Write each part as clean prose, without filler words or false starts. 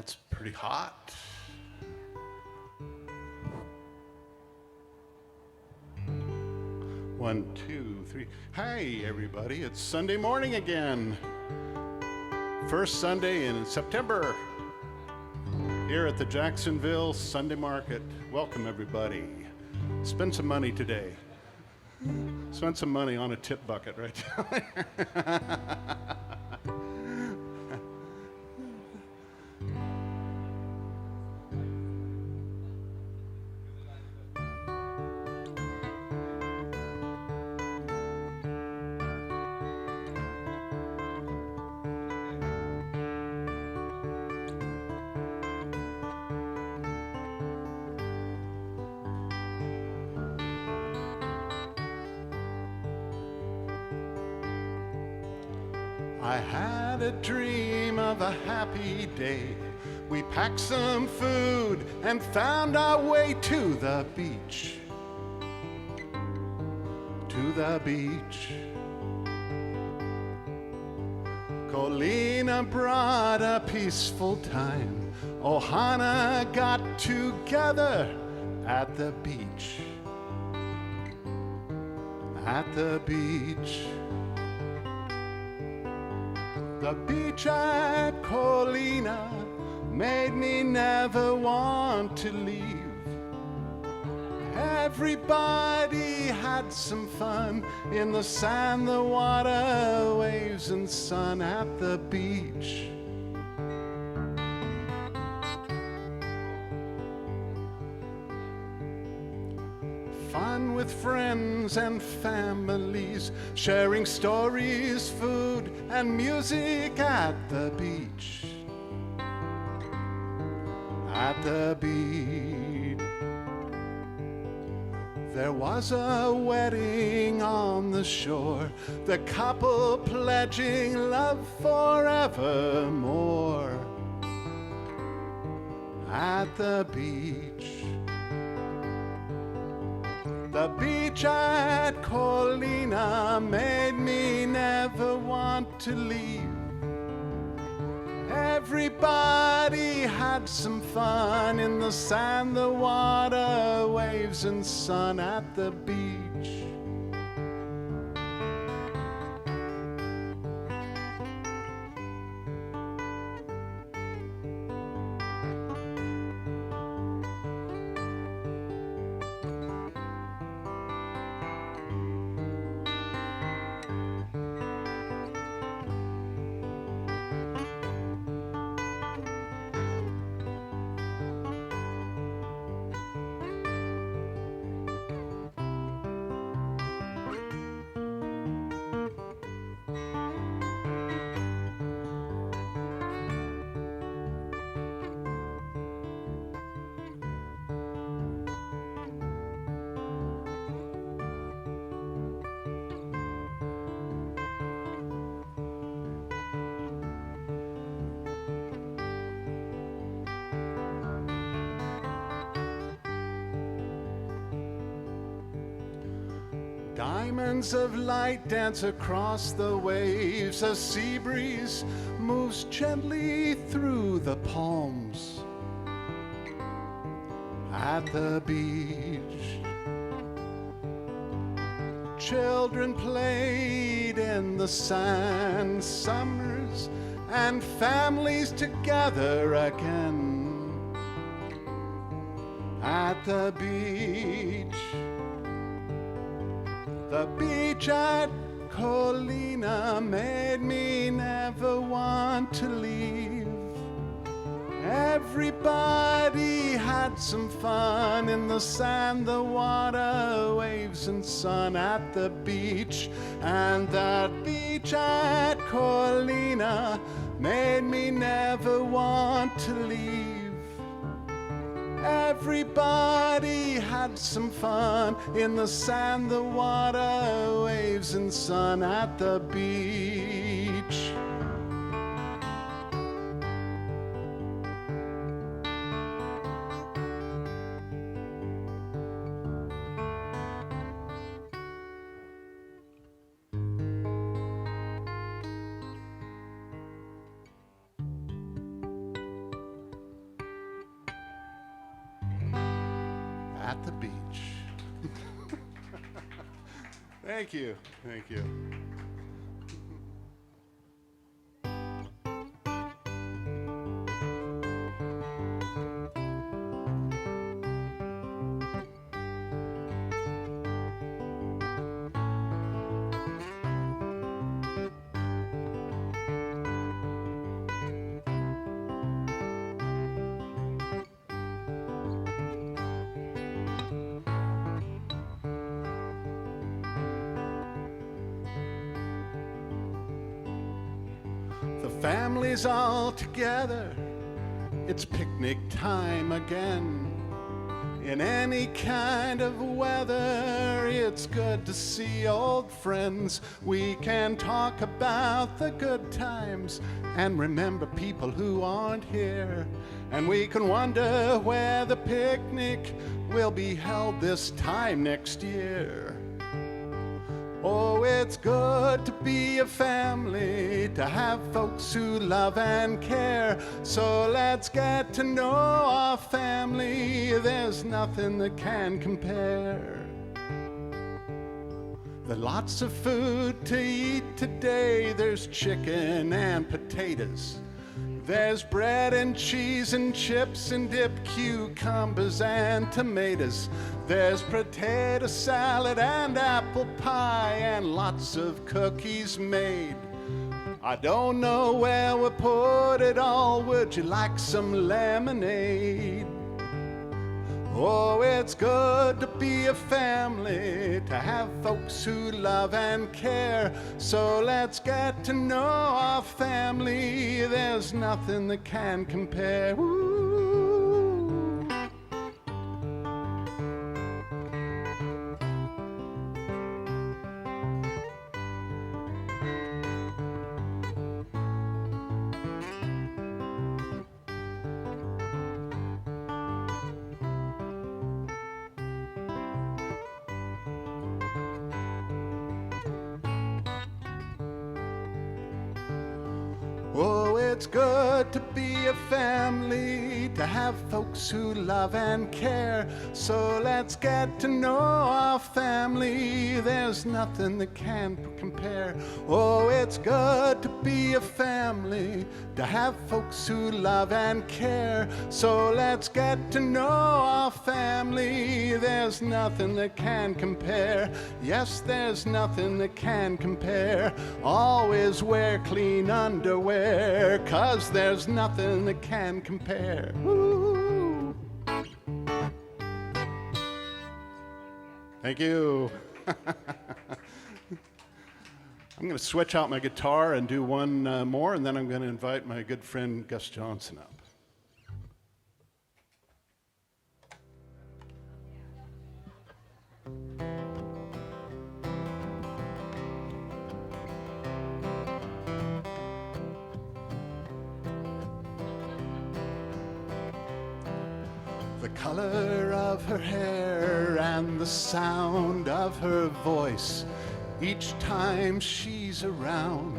That's pretty hot. One, two, three. Hi, everybody. It's Sunday morning again. First Sunday in September here at the Jacksonville Sunday Market. Welcome, everybody. Spend some money today. Spend some money on a tip bucket right down there. I had a dream of a happy day. We packed some food and found our way to the beach. To the beach. Colina brought a peaceful time. Ohana got together at the beach. At the beach. The beach at Colina made me never want to leave. Everybody had some fun in the sand, the water, waves, and sun at the beach. Fun with friends and families, sharing stories, food, and music at the beach. At the beach. There was a wedding on the shore, the couple pledging love forevermore. At the beach. The beach at Colina made me never want to leave. Everybody had some fun in the sand, the water, waves, and sun at the beach. Diamonds of light dance across the waves. A sea breeze moves gently through the palms at the beach. Children played in the sand, summers and families together again at the beach. The beach at Colina made me never want to leave. Everybody had some fun in the sand, the water, waves, and sun at the beach. And that beach at Colina made me never want to leave. Everybody had some fun in the sand, the water, waves, and sun at the beach. at the beach. Thank you. Thank you. Families all together, it's picnic time again. In any kind of weather, it's good to see old friends. We can talk about the good times and remember people who aren't here. And we can wonder where the picnic will be held this time next year. Oh, it's good to be a family, to have folks who love and care. So let's get to know our family. There's nothing that can compare. There's lots of food to eat today. There's chicken and potatoes. There's bread and cheese and chips and dip, cucumbers and tomatoes. There's potato salad and apple pie and lots of cookies made. I don't know where we'll put it all. Would you like some lemonade? Oh, it's good to be a family, to have folks who love and care. So let's get to know our family. There's nothing that can compare. Ooh. Oh, it's good to be a family, to have folks who love and care. So let's get to know our family. There's nothing that can compare. Oh, it's good to be a family, to have folks who love and care. So let's get to know our family. There's nothing that can compare. Yes, there's nothing that can compare. Always wear clean underwear, 'cause there's nothing that can compare. Woo. Thank you. I'm going to switch out my guitar and do one more, and then I'm going to invite my good friend Gus Johnson up. The color of her hair and the sound of her voice, each time she's around,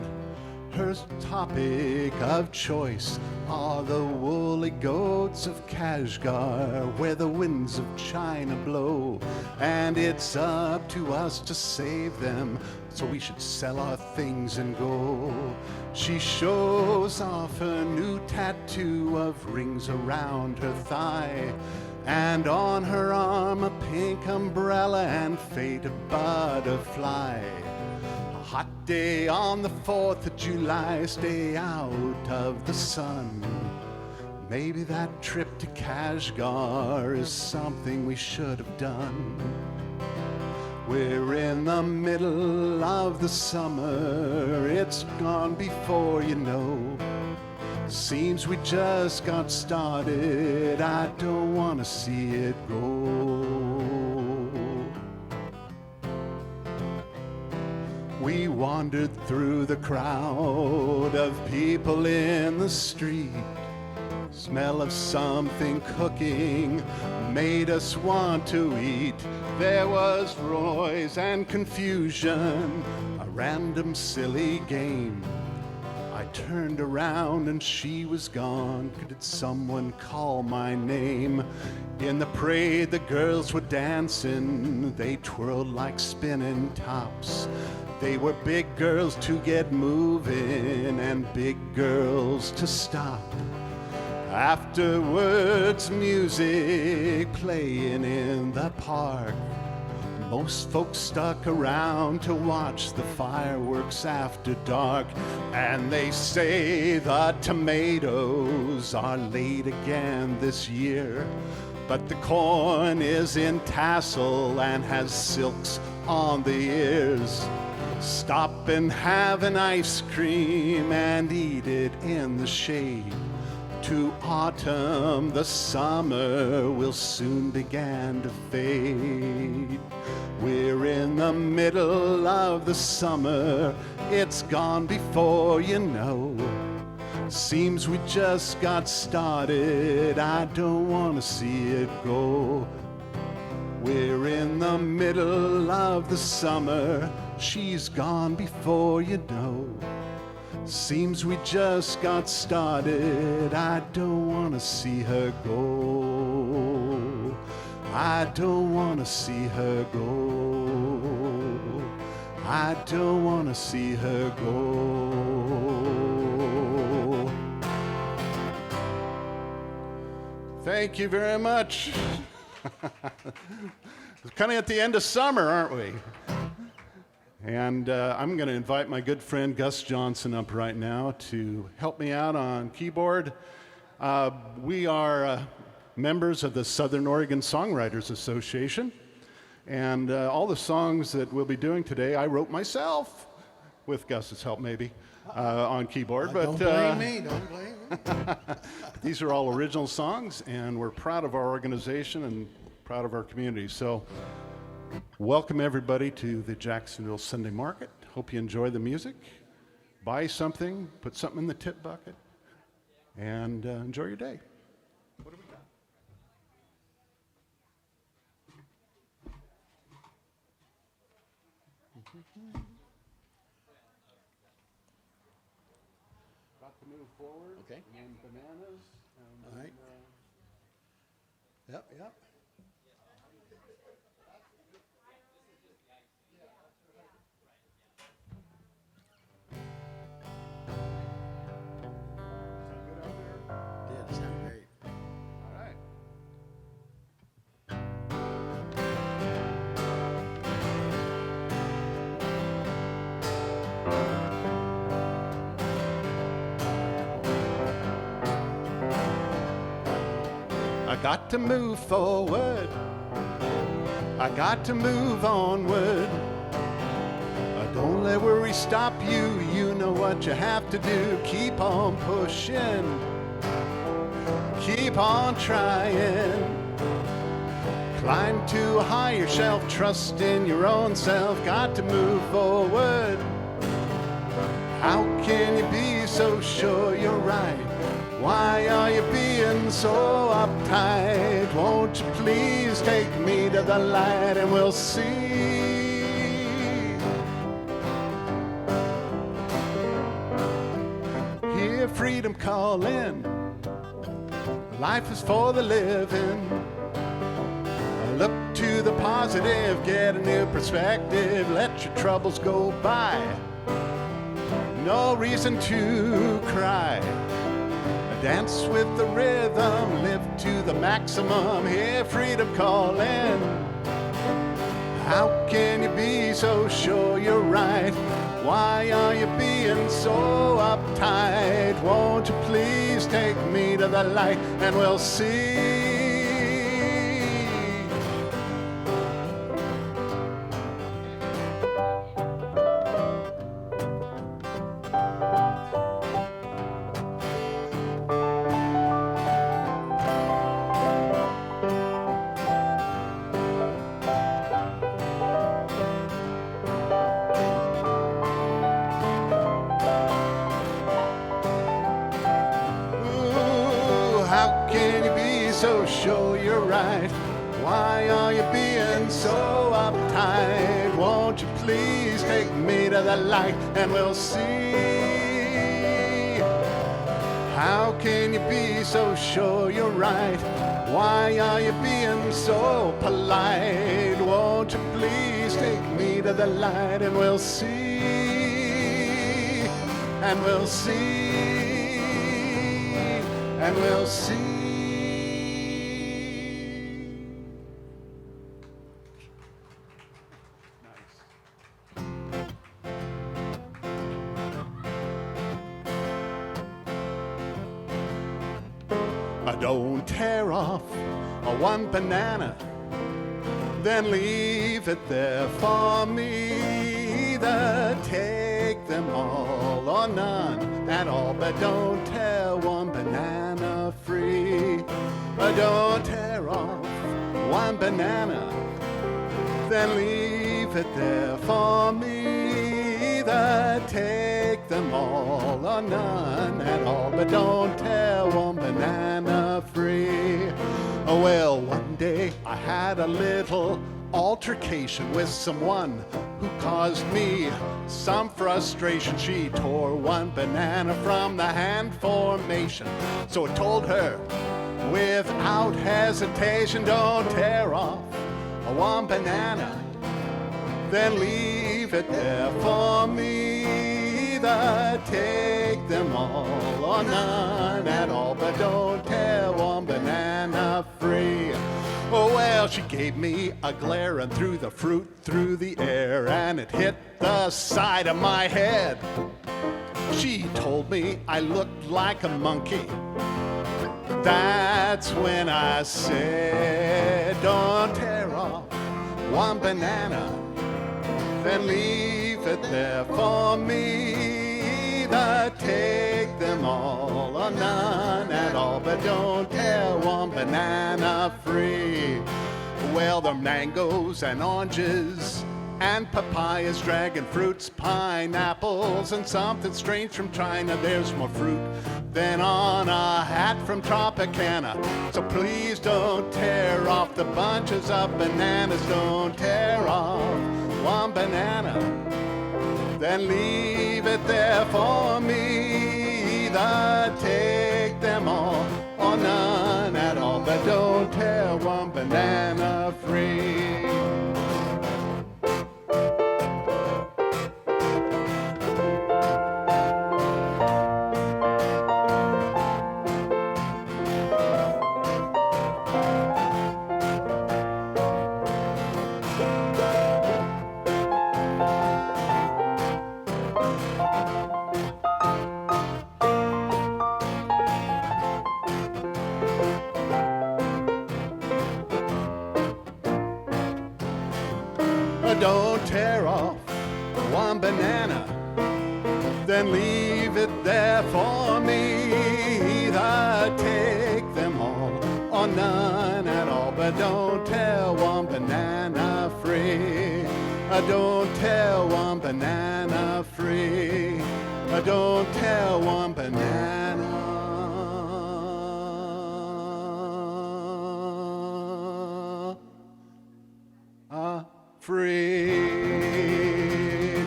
her topic of choice are the woolly goats of Kashgar, where the winds of China blow. And it's up to us to save them, so we should sell our things and go. She shows off her new tattoo of rings around her thigh, and on her arm a pink umbrella and faded butterfly. A hot day on the 4th of July, stay out of the sun. Maybe that trip to Kashgar is something we should have done. We're in the middle of the summer, it's gone before you know. Seems we just got started, I don't want to see it go. We wandered through the crowd of people in the street. Smell of something cooking made us want to eat. There was noise and confusion, a random silly game. I turned around and she was gone. Did someone call my name? In the parade the girls were dancing. They twirled like spinning tops. They were big girls to get moving and big girls to stop. Afterwards, music playing in the park. Most folks stuck around to watch the fireworks after dark. And they say the tomatoes are late again this year, but the corn is in tassel and has silks on the ears. Stop and have an ice cream and eat it in the shade. To autumn, the summer will soon begin to fade. We're in the middle of the summer, it's gone before you know. Seems we just got started, I don't want to see it go. We're in the middle of the summer, she's gone before you know. Seems we just got started, I don't want to see her go. I don't want to see her go. I don't want to see her go. Thank you very much. We're kind of at the end of summer, aren't we? And I'm going to invite my good friend Gus Johnson up right now to help me out on keyboard. We are members of the Southern Oregon Songwriters Association, and all the songs that we'll be doing today I wrote myself, with Gus's help maybe, on keyboard. Don't blame me, don't blame me. These are all original songs, and we're proud of our organization and proud of our community. So welcome everybody to the Jacksonville Sunday Market. Hope you enjoy the music. Buy something, put something in the tip bucket, and enjoy your day. What do we got? Got to move forward. Okay. And bananas. All right. Yep, yep. Yeah, that sounds great. All right. I got to move forward. I got to move onward. Don't let worry stop you. You know what you have to do. Keep on pushing. Keep on trying. Climb to a higher shelf. Trust in your own self. Got to move forward. How can you be so sure you're right? Why are you being so uptight? Won't you please take me to the light and we'll see. Hear freedom calling. Life is for the living. Look to the positive, get a new perspective. Let your troubles go by. No reason to cry. Dance with the rhythm, live to the maximum. Hear freedom calling. How can you be so sure you're right? Why are you being so uptight? Won't you please take me to the light and we'll see. How can you be so sure you're right? Why are you being so uptight? Won't you please take me to the light and we'll see. How can you be so sure you're right? Why are you being so polite? Won't you please take me to the light and we'll see, and we'll see, and we'll see. Don't tear off one banana, then leave it there for me. Either take them all or none at all, but don't tear one banana free. Don't tear off one banana, then leave it there for me. Either take them all or none at all, but don't tear one banana free. Oh, well, one day I had a little altercation with someone who caused me some frustration. She tore one banana from the hand formation, so I told her without hesitation, don't tear off one banana, then leave it there for me. Either take them all or none at all, but don't tear one banana free. Oh, well, she gave me a glare and threw the fruit through the air, and it hit the side of my head. She told me I looked like a monkey. That's when I said, don't tear off one banana, then leave it there for me. Either take them all or none at all, but don't tear one banana free. Well, the mangoes and oranges and papayas, dragon fruits, pineapples, and something strange from China. There's more fruit than on a hat from Tropicana. So please don't tear off the bunches of bananas. Don't tear off one banana, then leave it there for me. Either take them all or none at all, but don't tear one banana free. Don't tear off one banana, then leave it there for me. Either take them all or none at all, but don't tear one banana free. Don't tear one banana free. Don't tear one banana free.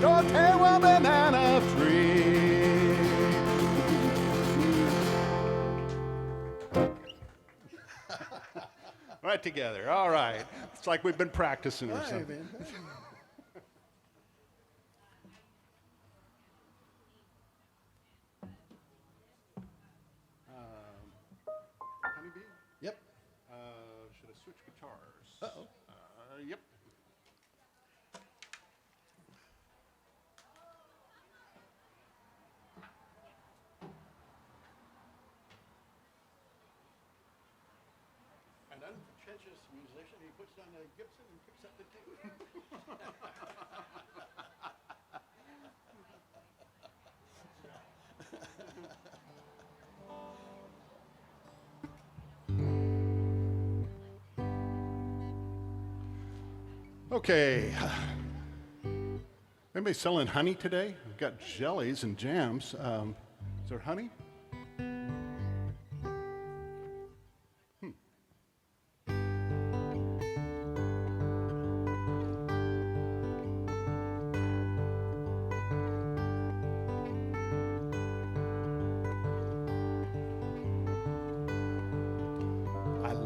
Don't tear one banana free. Right together. All right. It's like we've been practicing or something. Honeybee? Yep. Should I switch guitars? Uh-oh. Yep. An unpretentious musician, he puts down a Gibson and picks up the tune. Okay. Anybody selling honey today? We've got jellies and jams. Is there honey?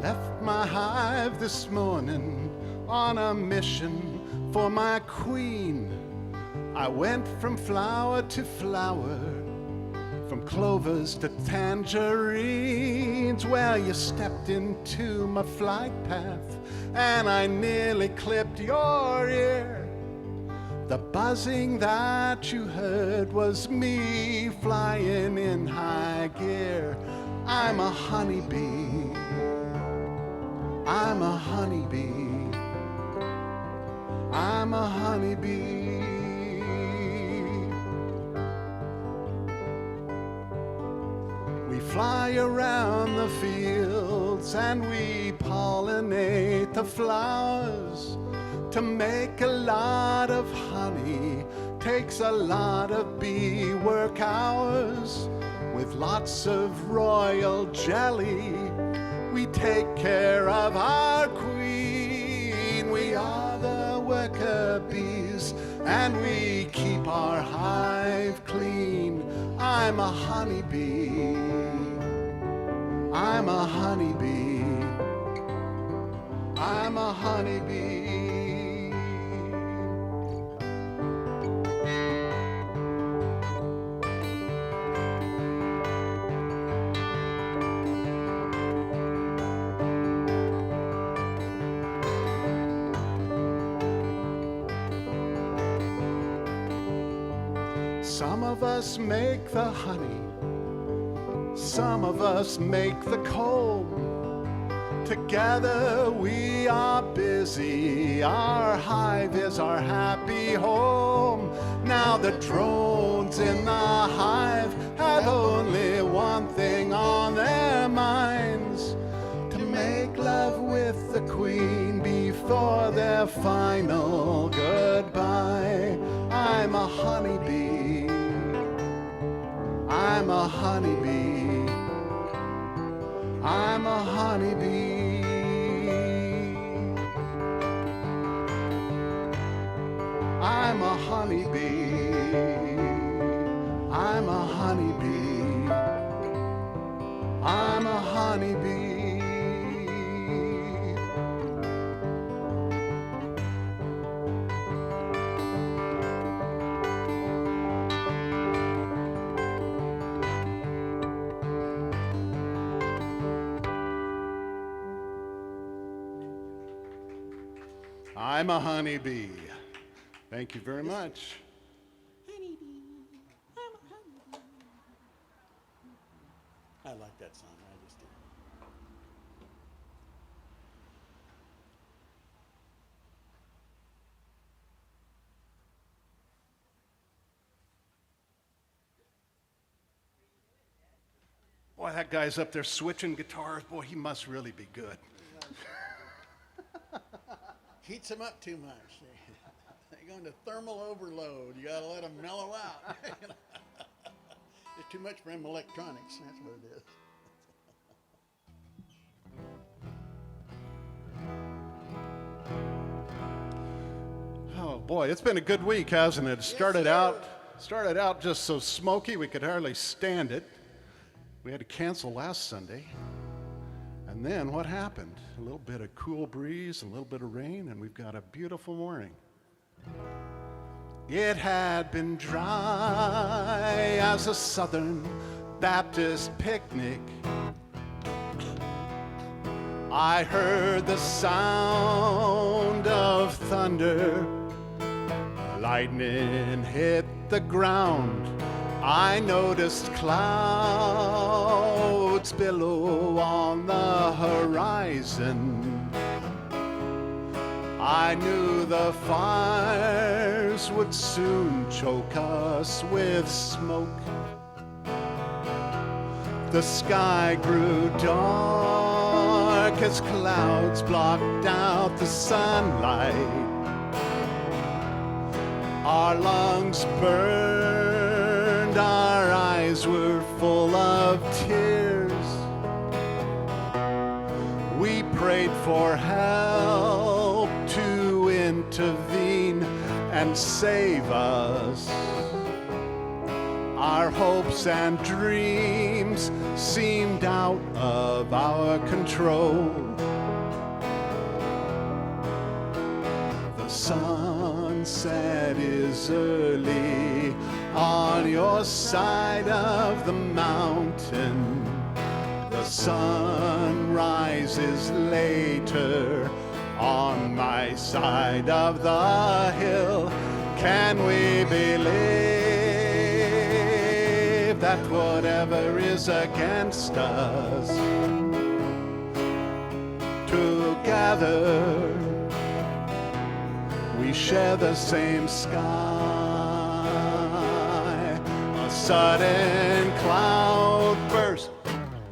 Left my hive this morning on a mission for my queen. I went from flower to flower, from clovers to tangerines. Well, you stepped into my flight path and I nearly clipped your ear. The buzzing that you heard was me flying in high gear. I'm a honeybee. I'm a honeybee. I'm a honeybee. We fly around the fields and we pollinate the flowers. To make a lot of honey takes a lot of bee work hours. With lots of royal jelly, we take care of our queen. We are the worker bees, and we keep our hive clean. I'm a honeybee. I'm a honeybee. I'm a honeybee. Some of us make the honey, some of us make the comb. Together we are busy, our hive is our happy home. Now the drones in the hive have only one thing on their minds: to make love with the queen before their final goodbye. I'm a honeybee. I'm a honeybee. I'm a honeybee. I'm a honeybee. I'm a honeybee. I'm a honeybee. I'm a honeybee. Thank you very much. Honeybee, I'm a honeybee. I like that song, I just do. Boy, that guy's up there switching guitars. Boy, he must really be good. Heats them up too much. They go into thermal overload. You gotta let them mellow out. It's too much for them electronics. That's what it is. Oh boy, it's been a good week, hasn't it? It started out just so smoky we could hardly stand it. We had to cancel last Sunday. And then what happened? A little bit of cool breeze, a little bit of rain, and we've got a beautiful morning. It had been dry as a Southern Baptist picnic. I heard the sound of thunder. Lightning hit the ground. I noticed clouds below on the horizon. I knew the fires would soon choke us with smoke. The sky grew dark as clouds blocked out the sunlight. Our lungs burned, our eyes were full of tears. We prayed for help to intervene and save us. Our hopes and dreams seemed out of our control. The sunset is early on your side of the mountain. The sun rises later on my side of the hill. Can we believe that whatever is against us, together we share the same sky? A sudden cloud burst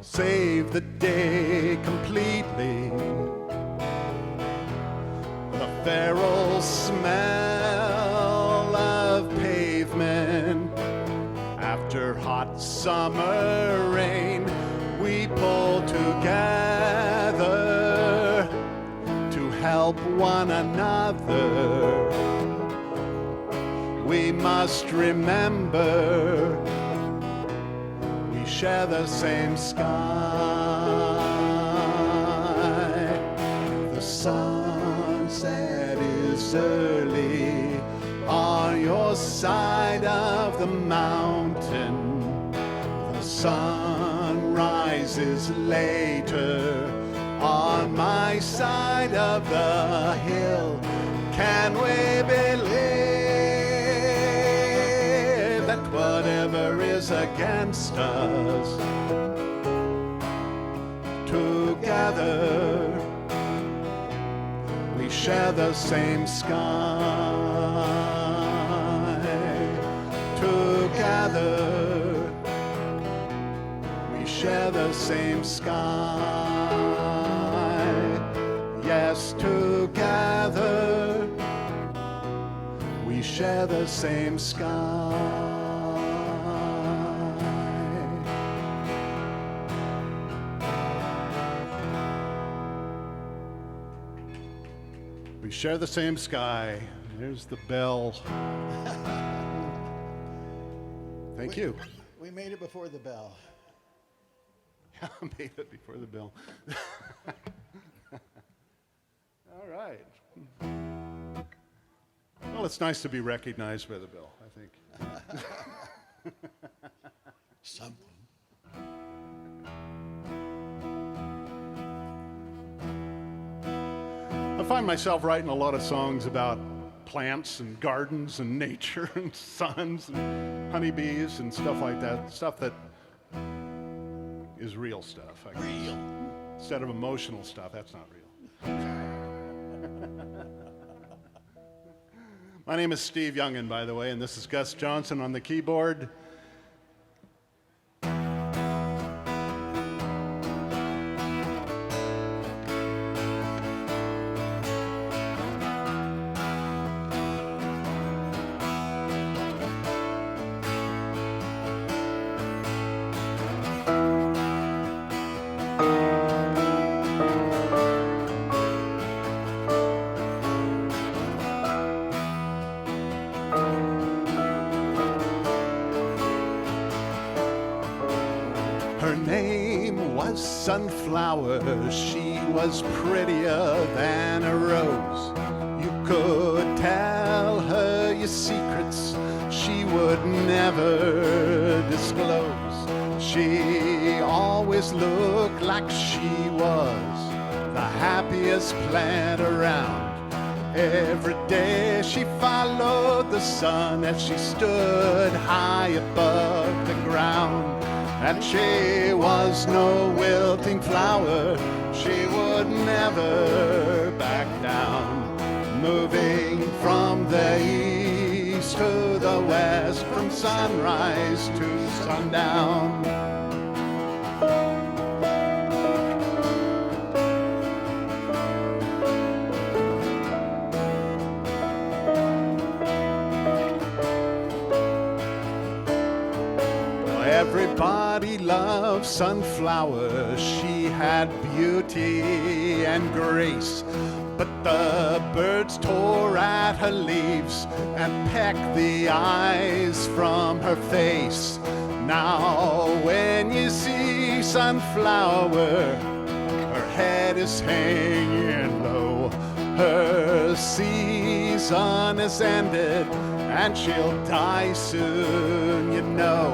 saved the day completely. The feral smell of pavement after hot summer rain. We pull together to help one another. We must remember we share the same sky. The sunset is early on your side of the mountain. The sun rises later on my side of the hill. Can we believe that whatever is against us, together we share the same sky? Together we share the same sky. Yes, together we share the same sky. We share the same sky. There's the bell. Thank you. We made it before the bell. I made it before the bell. All right. Well, it's nice to be recognized by the bell, I think. Something. I find myself writing a lot of songs about plants and gardens and nature and suns and honeybees and stuff like that. Stuff that is real stuff, I guess. Real. Instead of emotional stuff, that's not real. My name is Steve Yungen, by the way, and this is Gus Johnson on the keyboard. Her name was Sunflower, she was prettier than a rose. You could tell her your secrets, she would never disclose. She always looked like she was the happiest plant around. Every day she followed the sun as she stood high above the ground. And she was no wilting flower, she would never back down. Moving from the east to the west, from sunrise to sundown. Everybody loved Sunflower, she had beauty and grace. But the birds tore at her leaves and pecked the eyes from her face. Now when you see sunflower, her head is hanging low. Her season is ended, and she'll die soon, you know.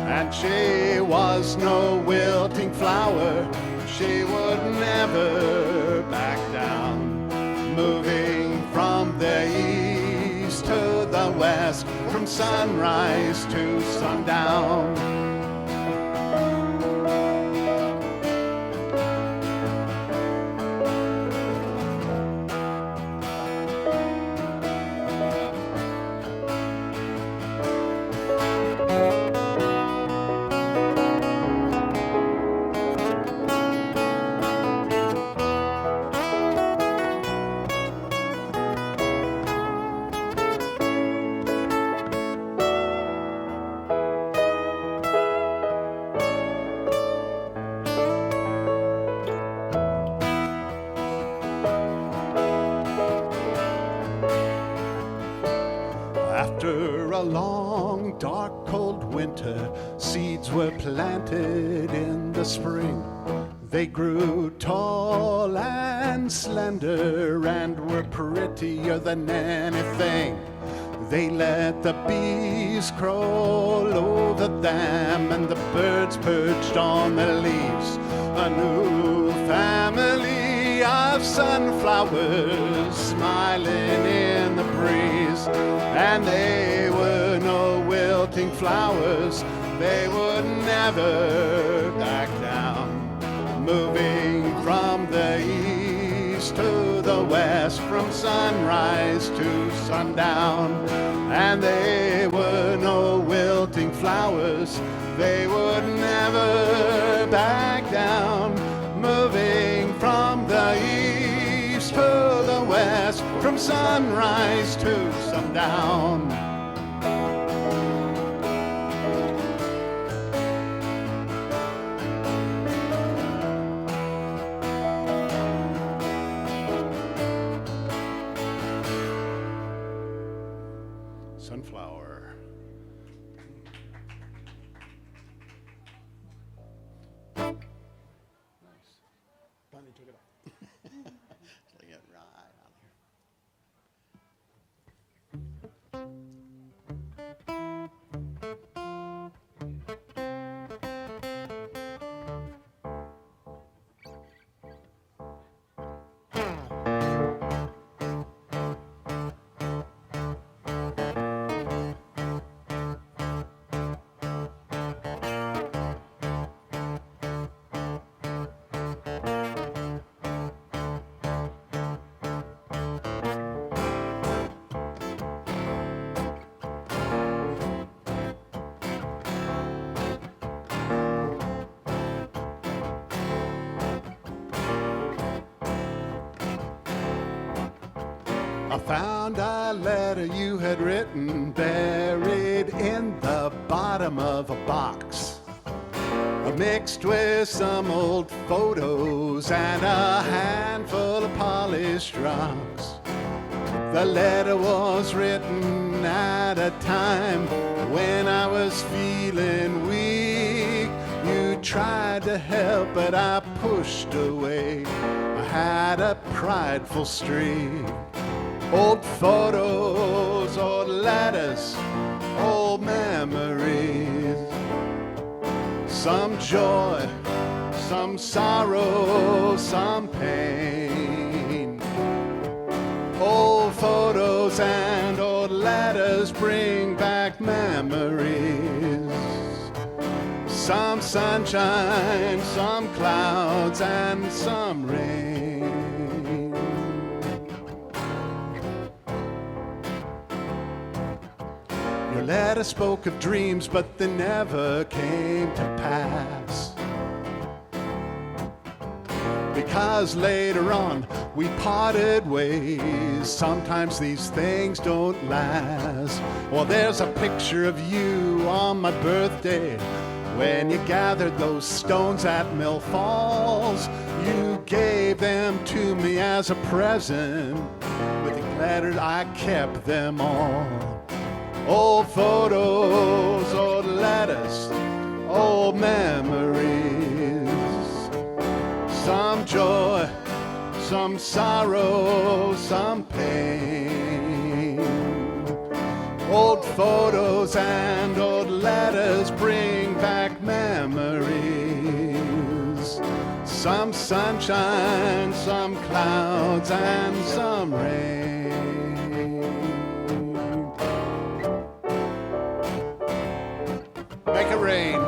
And she was no wilting flower, she would never back down. Moving from the east to the west, from sunrise to sundown. After a long, dark, cold winter, seeds were planted in the spring. They grew tall and slender and were prettier than anything. They let the bees crawl over them and the birds perched on the leaves. A new family of sunflowers smiling in the breeze. And they were no wilting flowers, they would never back down. Moving from the east to the west, from sunrise to sundown. And they were no wilting flowers, they would never back down. Moving from the east to the west, from sunrise to sundown. Sunflower. Nice. Finally took it off. Lay it right on here. I found a letter you had written buried in the bottom of a box, mixed with some old photos and a handful of polished rocks. The letter was written at a time when I was feeling weak. You tried to help, but I pushed away. I had a prideful streak. Old photos, old letters, old memories. Some joy, some sorrow, some pain. Old photos and old letters bring back memories. Some sunshine, some clouds, and some rain. Your letter spoke of dreams, but they never came to pass. Because later on we parted ways. Sometimes these things don't last. Well, there's a picture of you on my birthday when you gathered those stones at Mill Falls. You gave them to me as a present. With the letters I kept them all. Old photos, old letters, old memories. some joy, some sorrow, some pain. Old photos and old letters bring back memories. Some sunshine, some clouds, and some rain. Make it rain.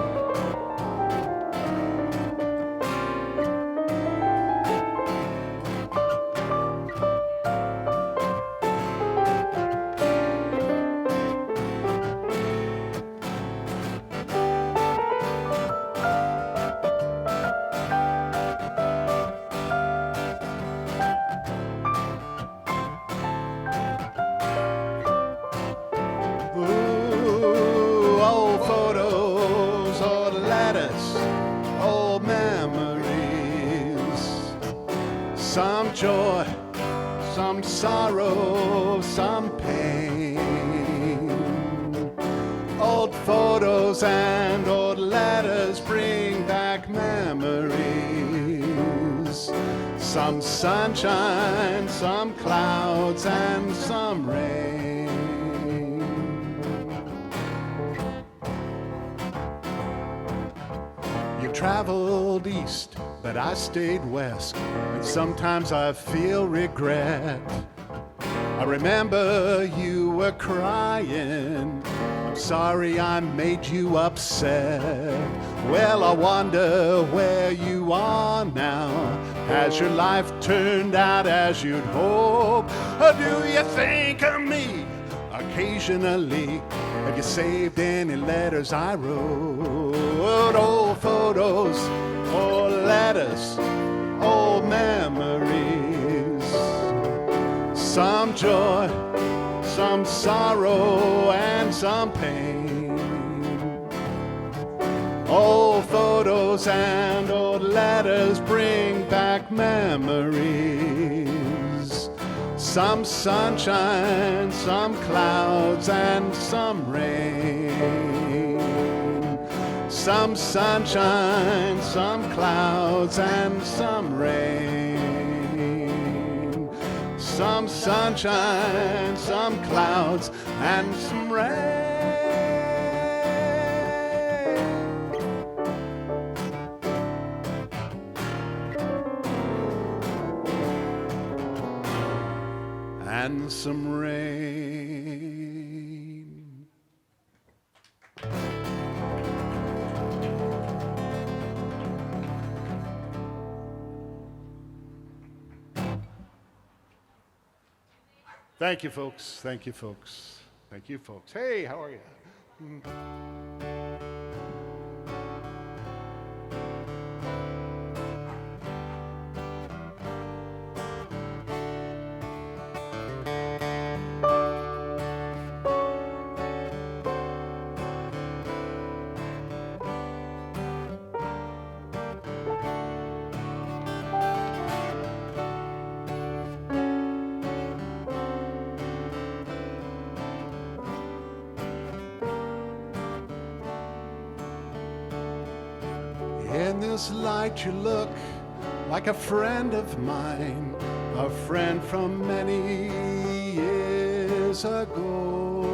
Some joy, some sorrow, some pain. Old photos and old letters bring back memories. Some sunshine, some clouds, and some rain. You traveled east, but I stayed west, and sometimes I feel regret. I remember you were crying, I'm sorry I made you upset. Well, I wonder where you are now. Has your life turned out as you'd hope? Or do you think of me occasionally? Have you saved any letters I wrote? Old photos, old letters, old memories. Some joy, some sorrow, and some pain. Old photos and old letters bring back memories. Some sunshine, some clouds, and some rain. Some sunshine, some clouds, and some rain. Some sunshine, some clouds, and some rain. And some rain. Thank you, folks. Thank you, folks. Thank you, folks. Hey, how are you? In this light you look like a friend of mine, a friend from many years ago.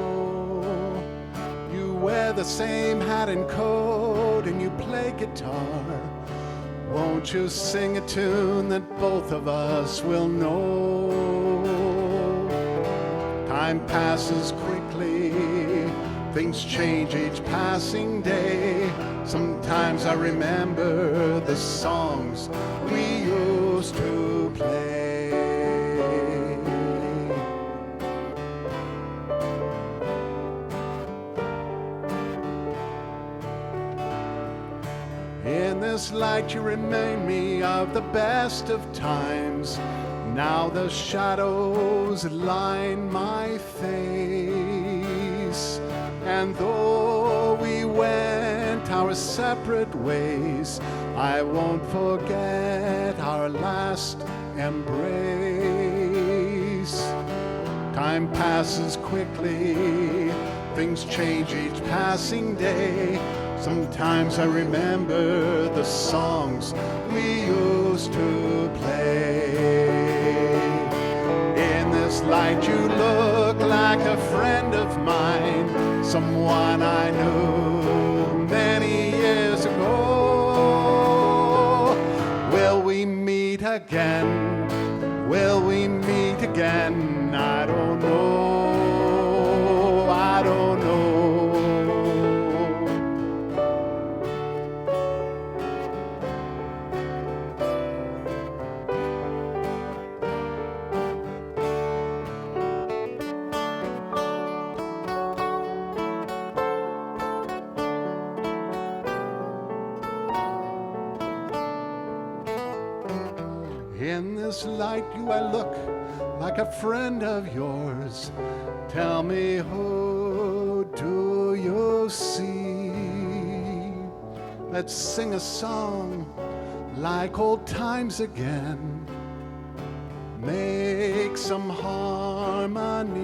You wear the same hat and coat and you play guitar. Won't you sing a tune that both of us will know? Time passes quickly, things change each passing day. Sometimes I remember the songs we used to play. In this light you remind me of the best of times. Now the shadows line my face. And though we went our separate ways, I won't forget our last embrace. Time passes quickly, things change each passing day. Sometimes I remember the songs we used used to play. In this light you look like a friend of mine, someone I knew many years ago. Will we meet again? Will we meet again? I don't know, I don't know. In this light you I look like a friend of yours. Tell me, who do you see? Let's sing a song like old times again. Make some harmony.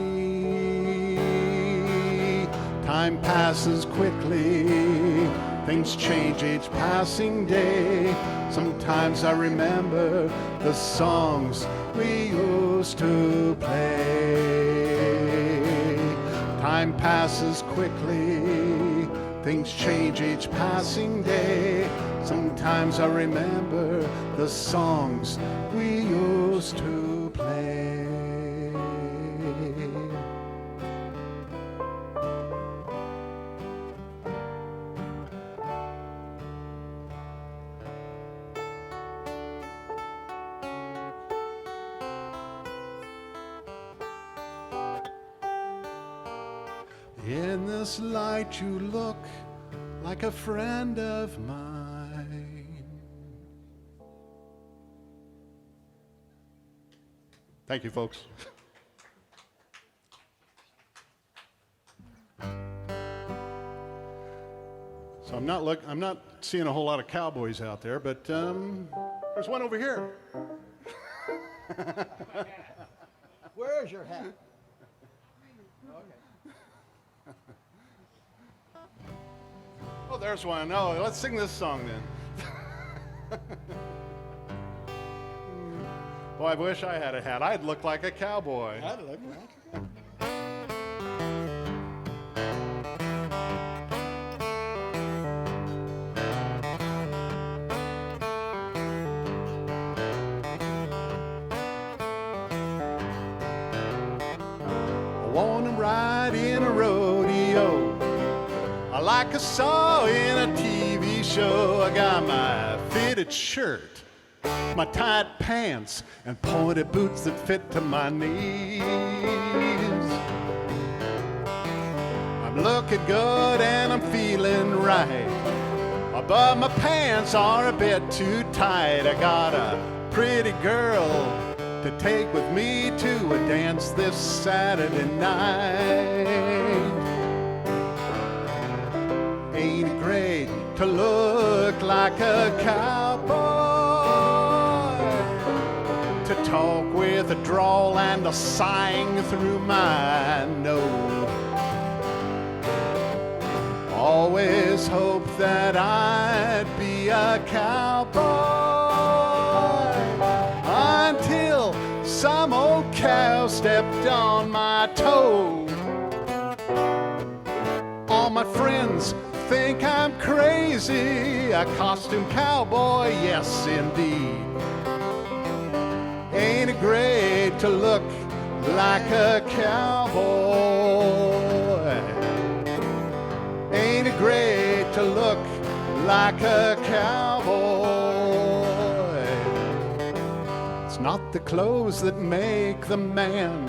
Time passes quickly, things change each passing day. Sometimes I remember the songs we used to play. Time passes quickly, things change each passing day. Sometimes I remember the songs we used to play. In this light you look like a friend of mine. Thank you, folks. So I'm not seeing a whole lot of cowboys out there, but there's one over here. Where is your hat? Oh, there's one. Oh, let's sing this song then. Boy, I wish I had a hat. I'd look like a cowboy. I'd look like it. I want to ride in a rodeo like I saw in a TV show. I got my fitted shirt, my tight pants, and pointed boots that fit to my knees. I'm looking good and I'm feeling right, but my pants are a bit too tight. I got a pretty girl to take with me to a dance this Saturday night. Ain't it great to look like a cowboy? To talk with a drawl and a sighing through my nose. Always hoped that I'd be a cowboy until some old cow stepped on my toe. All my friends think I'm crazy, a costume cowboy, yes indeed. Ain't it great to look like a cowboy? Ain't it great to look like a cowboy? It's not the clothes that make the man,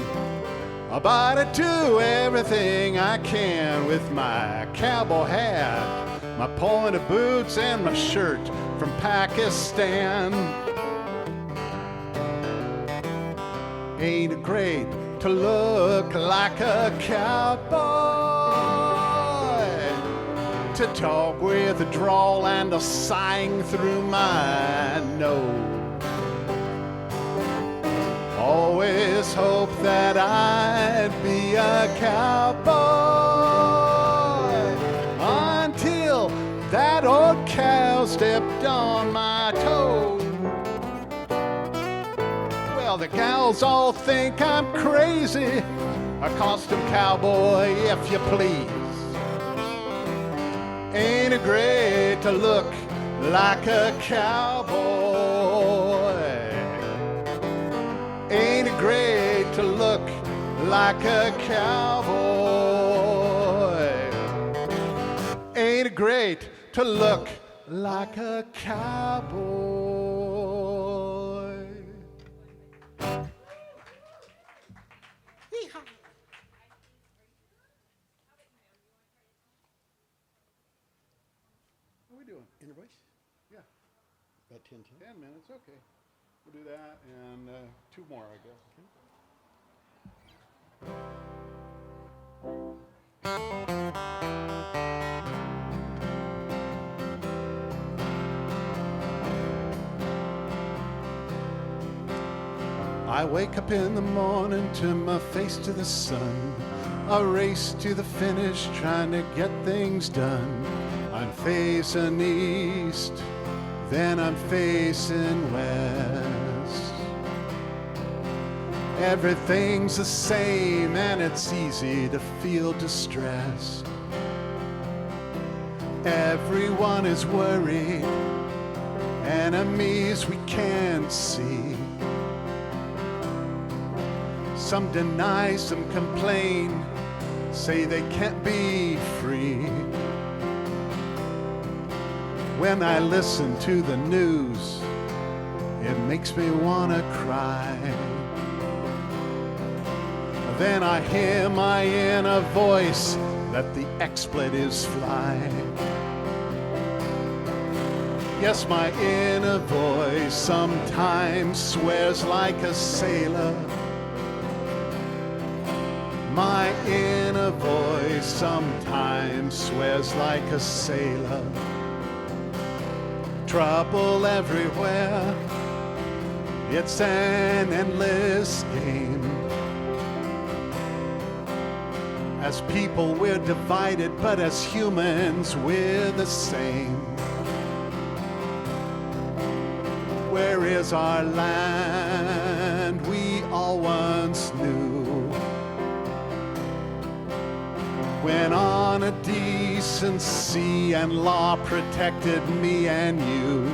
but I do everything I can with my cowboy hat, my pointed boots, and my shirt from Pakistan. Ain't it great to look like a cowboy? To talk with a drawl and a sighing through my nose. Always hoped that I'd be a cowboy until that old cow stepped on my toe. Well, the gals all think I'm crazy, a costume cowboy, if you please. Ain't it great to look like a cowboy? Ain't it great to look like a cowboy? Ain't it great to look like a cowboy? How we doing? In the voice? Yeah, About 10. 10 minutes, okay. We'll do that and 2 more, I guess. I wake up in the morning, turn my face to the sun. I race to the finish, trying to get things done. I'm facing east, then I'm facing west. Everything's the same and it's easy to feel distressed. Everyone is worried, enemies we can't see. Some deny, some complain, say they can't be free. When I listen to the news, it makes me wanna cry. Then I hear my inner voice, let the expletives fly. Yes, my inner voice sometimes swears like a sailor. My inner voice sometimes swears like a sailor. Trouble everywhere, it's an endless game. As people we're divided, but as humans we're the same. Where is our land we all once knew? When on a decency and law protected me and you.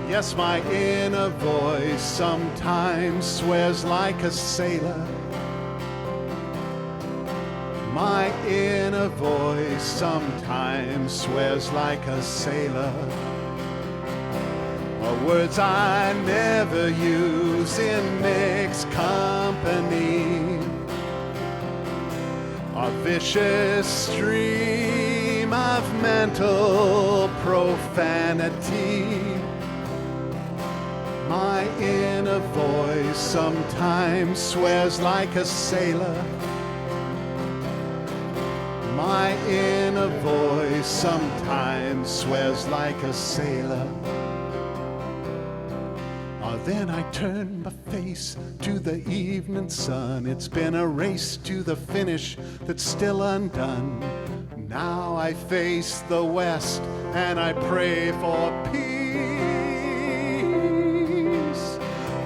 Yes, my inner voice sometimes swears like a sailor. My inner voice sometimes swears like a sailor. Words I never use in mixed company. A vicious stream of mental profanity. My inner voice sometimes swears like a sailor. My inner voice sometimes swears like a sailor. Then I turn my face to the evening sun. It's been a race to the finish that's still undone. Now I face the west and I pray for peace.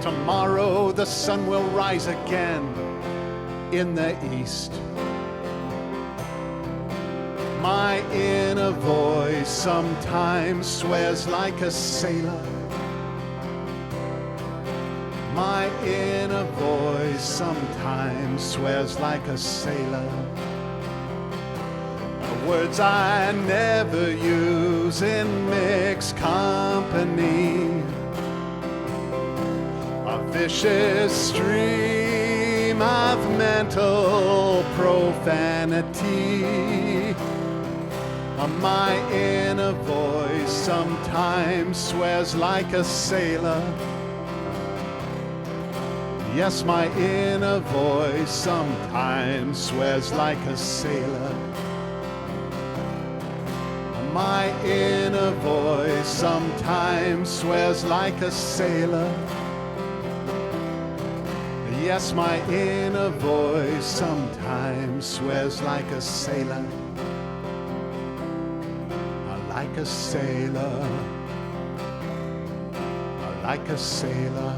Tomorrow the sun will rise again in the east. My inner voice sometimes swears like a sailor. My inner voice sometimes swears like a sailor. Words I never use in mixed company. A vicious stream of mental profanity. My inner voice sometimes swears like a sailor. Yes, my inner voice sometimes swears like a sailor. My inner voice sometimes swears like a sailor. Yes, my inner voice sometimes swears like a sailor. Like a sailor. Like a sailor.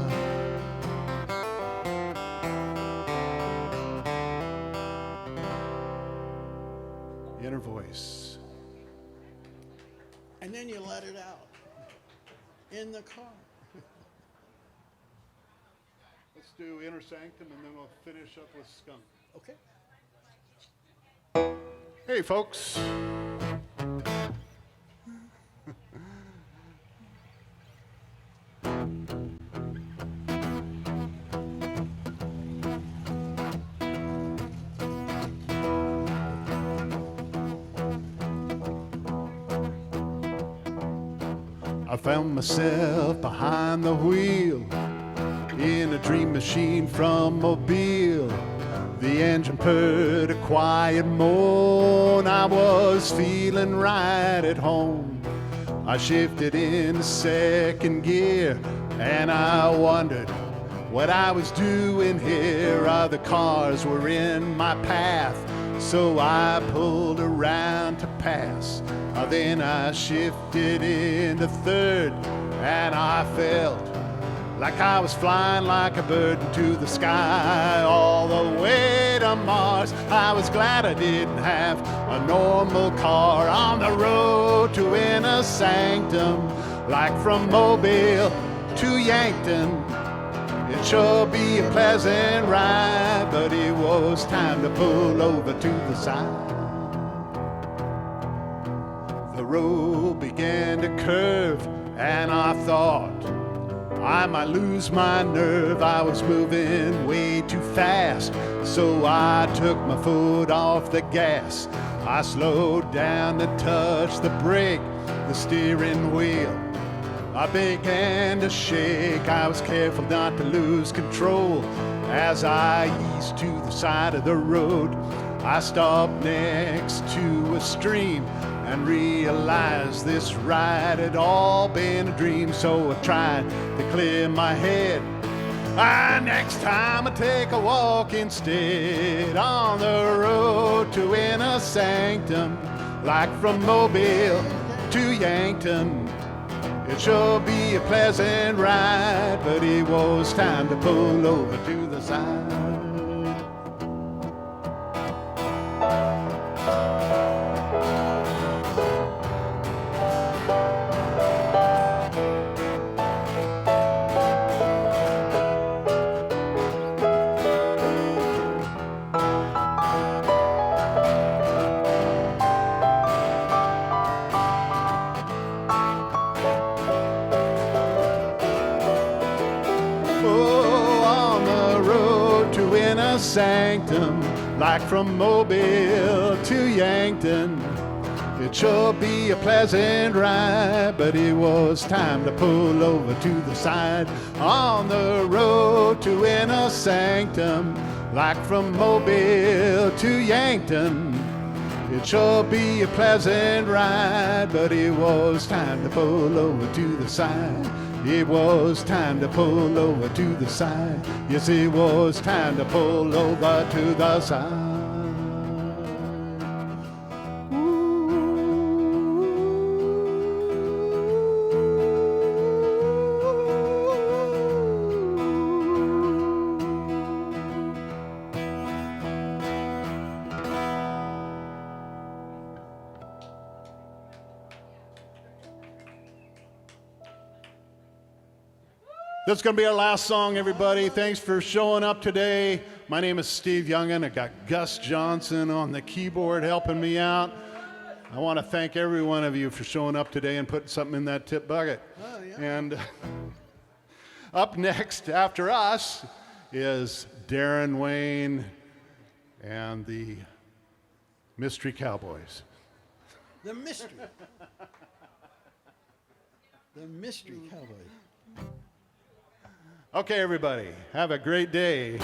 In the car. Let's do Inner Sanctum and then we'll finish up with Skunk. Okay. Hey, folks. I found myself behind the wheel in a dream machine from Mobile. The engine purred a quiet moan. I was feeling right at home. I shifted into second gear and I wondered what I was doing here. Other cars were in my path, so I pulled around to pass. Then I shifted into third and I felt like I was flying like a bird into the sky all the way to Mars. I was glad I didn't have a normal car on the road to Inner Sanctum, like from Mobile to Yankton. It sure be a pleasant ride, but it was time to pull over to the side. The road began to curve and I thought I might lose my nerve. I was moving way too fast, so I took my foot off the gas. I slowed down to touch the brake, the steering wheel. I began to shake. I was careful not to lose control as I eased to the side of the road. I stopped next to a stream and realized this ride had all been a dream, so I tried to clear my head. Next time I take a walk instead on the road to Inner Sanctum, like from Mobile to Yankton. It sure be a pleasant ride, but it was time to pull over to the side. Sanctum, like from Mobile to Yankton. It sure be a pleasant ride, but it was time to pull over to the side. On the road to Inner Sanctum, like from Mobile to Yankton. It sure be a pleasant ride, but it was time to pull over to the side. It was time to pull over to the side. Yes, it was time to pull over to the side. That's going to be our last song, everybody. Thanks for showing up today. My name is Steve Yungen. I got Gus Johnson on the keyboard helping me out. I want to thank every one of you for showing up today and putting something in that tip bucket. Oh, yeah. And up next after us is Darren Wayne and the Mystery Cowboys. The mystery. The mystery cowboy. Okay, everybody, have a great day.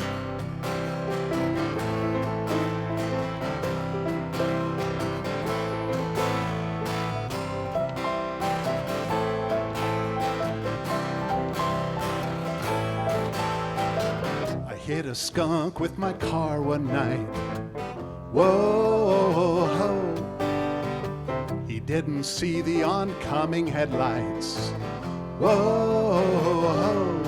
I hit a skunk with my car one night. Whoa, he didn't see the oncoming headlights. Whoa,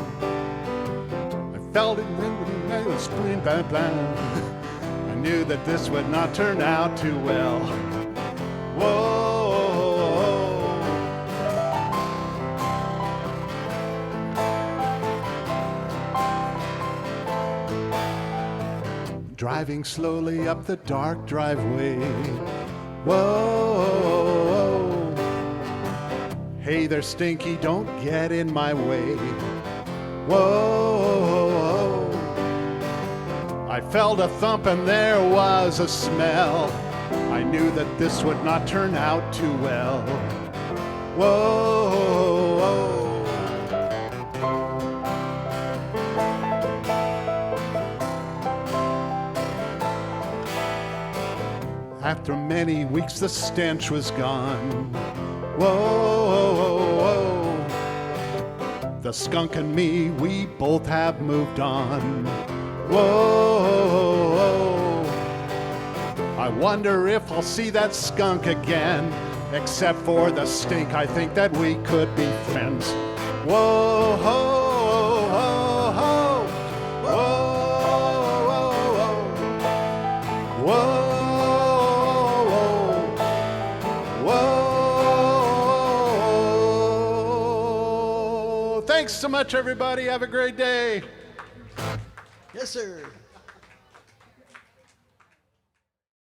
felt it when I was spring blah blah. I knew that this would not turn out too well. Whoa, driving slowly up the dark driveway. Whoa, hey there, Stinky, don't get in my way. Whoa, I felt a thump and there was a smell. I knew that this would not turn out too well. Whoa, after many weeks the stench was gone. Whoa, the skunk and me, we both have moved on. Whoa, I wonder if I'll see that skunk again. Except for the stink, I think that we could be friends. Whoa, ho, ho, ho. Whoa, whoa, whoa. Thanks so much, everybody. Have a great day. Yes, sir.